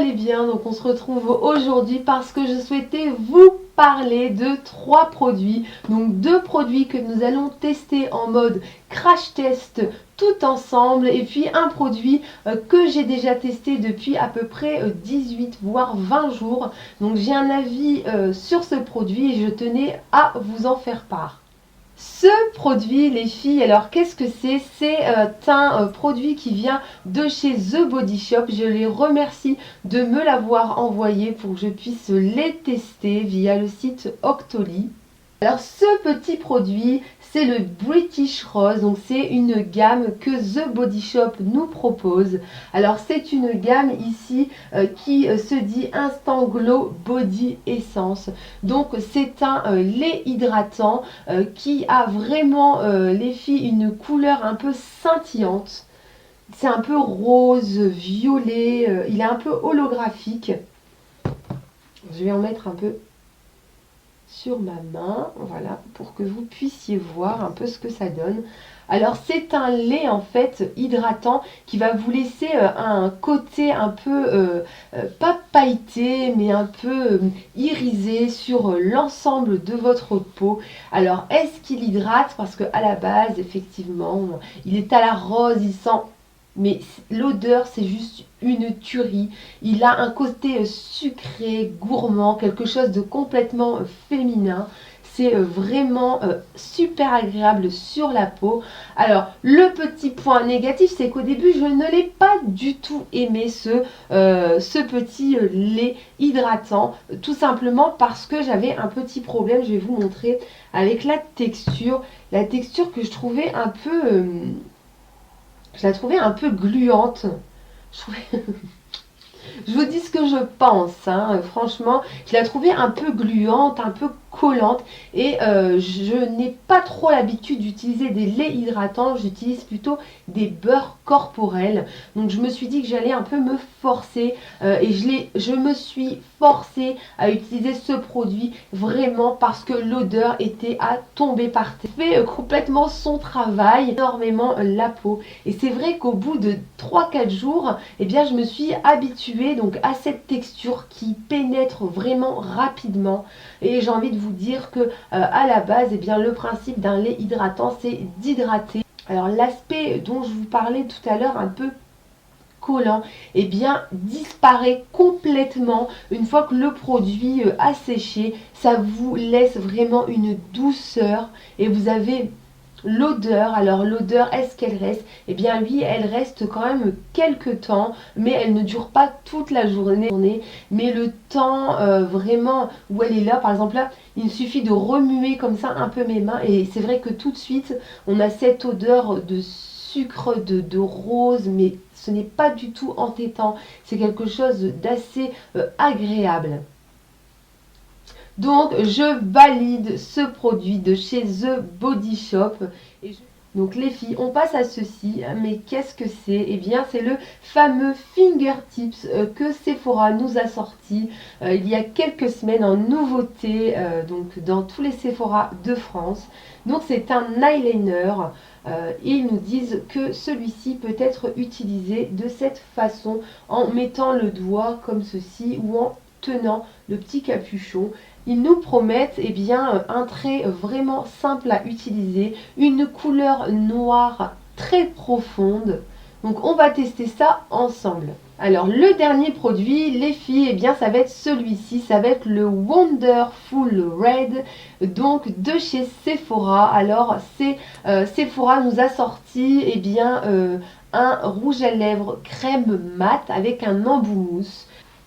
allez bien. Donc on se retrouve aujourd'hui parce que je souhaitais vous parler de 3 produits. Donc 2 produits que nous allons tester en mode crash test tout ensemble, et puis un produit que j'ai déjà testé depuis à peu près 18 voire 20 jours. Donc j'ai un avis sur ce produit et je tenais à vous en faire part. Ce produit, les filles, alors qu'est-ce que c'est? C'est un produit qui vient de chez The Body Shop. Je les remercie de me l'avoir envoyé pour que je puisse les tester via le site Octoly. Alors ce petit produit, c'est le British Rose, donc c'est une gamme que The Body Shop nous propose. Alors c'est une gamme ici qui se dit Instant Glow Body Essence. Donc c'est un lait hydratant qui a vraiment, les filles, une couleur un peu scintillante. C'est un peu rose, violet, il est un peu holographique. Je vais en mettre un peu sur ma main, voilà, pour que vous puissiez voir un peu ce que ça donne. Alors c'est un lait en fait hydratant qui va vous laisser un côté un peu pas pailleté mais un peu irisé sur l'ensemble de votre peau. Alors est-ce qu'il hydrate? Parce que à la base effectivement il est à la rose, il sent, mais l'odeur c'est juste une tuerie. Il a un côté sucré, gourmand, quelque chose de complètement féminin. C'est vraiment super agréable sur la peau. Alors, le petit point négatif, c'est qu'au début, je ne l'ai pas du tout aimé, ce petit lait hydratant. Tout simplement parce que j'avais un petit problème, je vais vous montrer, avec la texture. La texture que je trouvais un peu... je la trouvais un peu gluante. Je trouvais... Je vous dis ce que je pense, hein. Franchement, je la trouvais un peu gluante, un peu collante, et je n'ai pas trop l'habitude d'utiliser des laits hydratants, j'utilise plutôt des beurres corporels. Donc je me suis dit que j'allais un peu me forcer et je me suis forcée à utiliser ce produit vraiment parce que l'odeur était à tomber par terre. Il fait complètement son travail, énormément la peau. Et c'est vrai qu'au bout de 3-4 jours, eh bien, je me suis habituée donc à cette texture qui pénètre vraiment rapidement. Et j'ai envie de vous dire que à la base, eh bien, le principe d'un lait hydratant, c'est d'hydrater. Alors l'aspect dont je vous parlais tout à l'heure, un peu collant, eh bien disparaît complètement une fois que le produit a séché. Ça vous laisse vraiment une douceur et vous avez l'odeur. Alors l'odeur, est-ce qu'elle reste? Eh bien oui, elle reste quand même quelques temps, mais elle ne dure pas toute la journée. Mais le temps vraiment où elle est là, par exemple là, il me suffit de remuer comme ça un peu mes mains et c'est vrai que tout de suite, on a cette odeur de sucre, de rose, mais ce n'est pas du tout entêtant. C'est quelque chose d'assez agréable. Donc je valide ce produit de chez The Body Shop. Donc les filles, on passe à ceci. Mais qu'est-ce que c'est? Eh bien c'est le fameux Fingertips que Sephora nous a sorti il y a quelques semaines en nouveauté donc dans tous les Sephora de France. Donc c'est un eyeliner. Ils nous disent que celui-ci peut être utilisé de cette façon en mettant le doigt comme ceci ou en tenant le petit capuchon. Ils nous promettent eh bien, un trait vraiment simple à utiliser, une couleur noire très profonde. Donc on va tester ça ensemble. Alors le dernier produit, les filles, eh bien ça va être celui-ci, ça va être le Wonderful Red, donc de chez Sephora. Alors Sephora nous a sorti eh bien, un rouge à lèvres crème mat avec un embout mousse.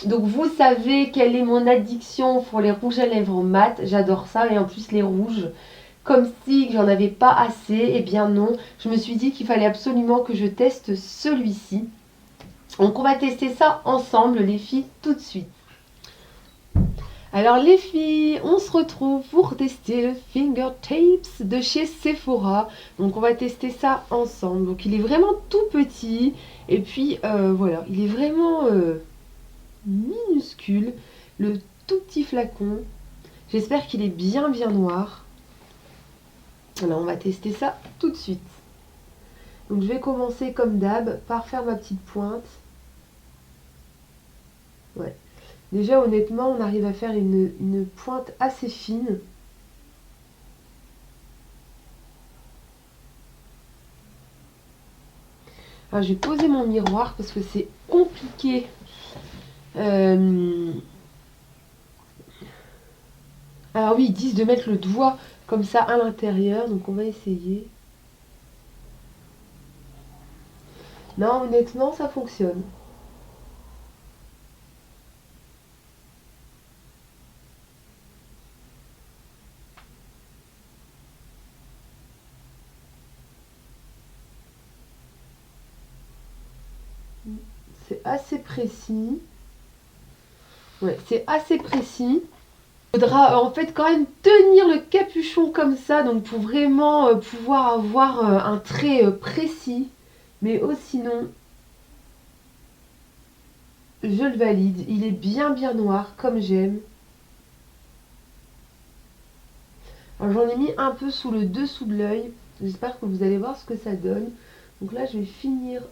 Donc vous savez quelle est mon addiction pour les rouges à lèvres mat, j'adore ça, et en plus les rouges, comme si j'en avais pas assez, eh bien non, je me suis dit qu'il fallait absolument que je teste celui-ci. Donc on va tester ça ensemble les filles tout de suite. Alors les filles, on se retrouve pour tester le Fingertips de chez Sephora. Donc on va tester ça ensemble. Donc il est vraiment tout petit, et puis voilà, il est vraiment... minuscule, le tout petit flacon. J'espère qu'il est bien noir. Alors on va tester ça tout de suite. Donc je vais commencer comme d'hab par faire ma petite pointe. Ouais. Déjà, honnêtement, on arrive à faire une pointe assez fine. Alors, je vais poser mon miroir parce que c'est compliqué. Alors oui, ils disent de mettre le doigt comme ça à l'intérieur, donc on va essayer. Non, honnêtement, ça fonctionne. C'est assez précis. Ouais, c'est assez précis. Il faudra en fait quand même tenir le capuchon comme ça, donc pour vraiment pouvoir avoir un trait précis. Mais oh, sinon, je le valide. Il est bien bien noir, comme j'aime. Alors j'en ai mis un peu sous le dessous de l'œil. J'espère que vous allez voir ce que ça donne. Donc là, je vais finir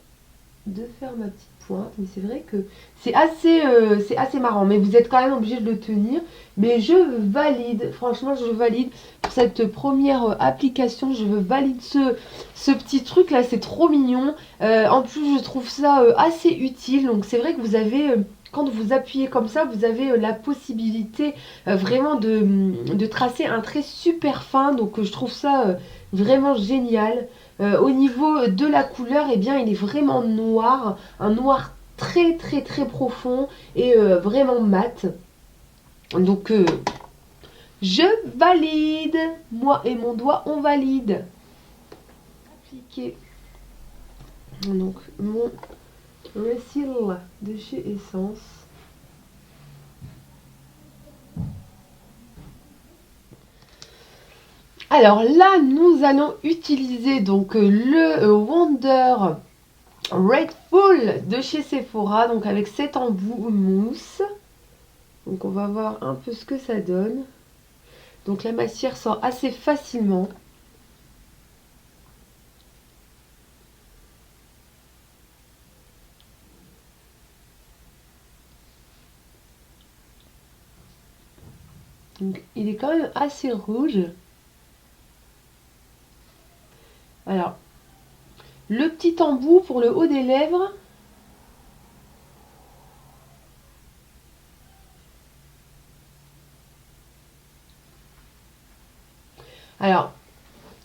de faire ma petite pointe, mais c'est vrai que c'est assez marrant, mais vous êtes quand même obligé de le tenir. Mais je valide, franchement je valide pour cette première application, je valide ce petit truc là, c'est trop mignon. En plus je trouve ça assez utile, donc c'est vrai que vous avez quand vous appuyez comme ça, vous avez la possibilité vraiment de tracer un trait super fin, donc je trouve ça vraiment génial. Au niveau de la couleur, eh bien, il est vraiment noir, un noir très très très profond et vraiment mat. Donc, je valide. Moi et mon doigt, on valide. Appliquer. Donc, mon Resil de chez Essence. Alors là, nous allons utiliser donc le Wonder Redful de chez Sephora, donc avec cet embout mousse. Donc on va voir un peu ce que ça donne. Donc la matière sort assez facilement. Donc il est quand même assez rouge. Alors, le petit embout pour le haut des lèvres. Alors,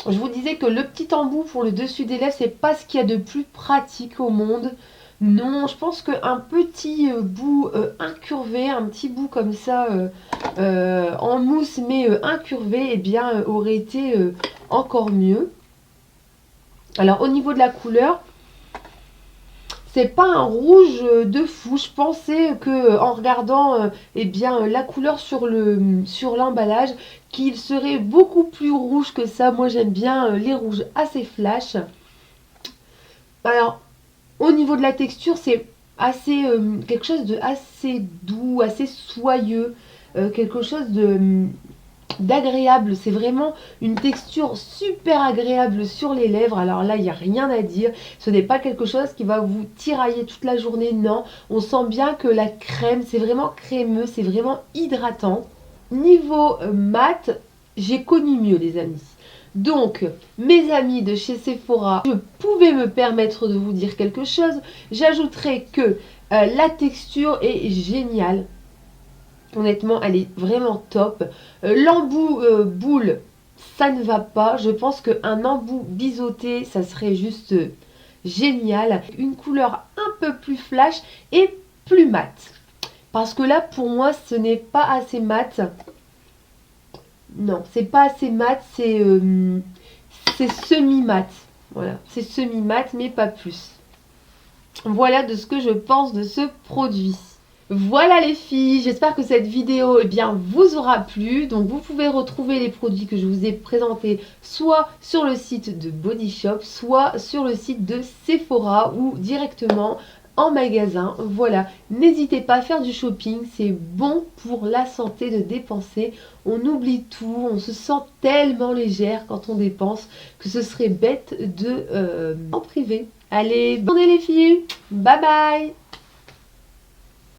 je vous disais que le petit embout pour le dessus des lèvres, c'est pas ce qu'il y a de plus pratique au monde. Non, je pense qu'un petit bout incurvé, un petit bout comme ça en mousse mais incurvé, eh bien, aurait été encore mieux. Alors, au niveau de la couleur, c'est pas un rouge de fou. Je pensais que en regardant eh bien, la couleur sur l'emballage, qu'il serait beaucoup plus rouge que ça. Moi, j'aime bien les rouges assez flash. Alors, au niveau de la texture, c'est assez quelque chose de assez doux, assez soyeux, quelque chose d'agréable. C'est vraiment une texture super agréable sur les lèvres. Alors là, il n'y a rien à dire. Ce n'est pas quelque chose qui va vous tirailler toute la journée. Non, on sent bien que la crème, c'est vraiment crémeux, c'est vraiment hydratant. Niveau mat, j'ai connu mieux, les amis. Donc, mes amis de chez Sephora, je pouvais me permettre de vous dire quelque chose. J'ajouterai que la texture est géniale. Honnêtement, elle est vraiment top. L'embout boule, ça ne va pas. Je pense qu'un embout biseauté, ça serait juste génial. Une couleur un peu plus flash et plus mat. Parce que là, pour moi, ce n'est pas assez mat. Non, c'est pas assez mat, c'est semi-mat. Voilà, c'est semi-mat, mais pas plus. Voilà de ce que je pense de ce produit. Voilà les filles, j'espère que cette vidéo vous aura plu. Donc vous pouvez retrouver les produits que je vous ai présentés soit sur le site de Body Shop, soit sur le site de Sephora ou directement en magasin. Voilà, n'hésitez pas à faire du shopping, c'est bon pour la santé de dépenser. On oublie tout, on se sent tellement légère quand on dépense que ce serait bête de en priver. Allez, bonne journée les filles, bye bye.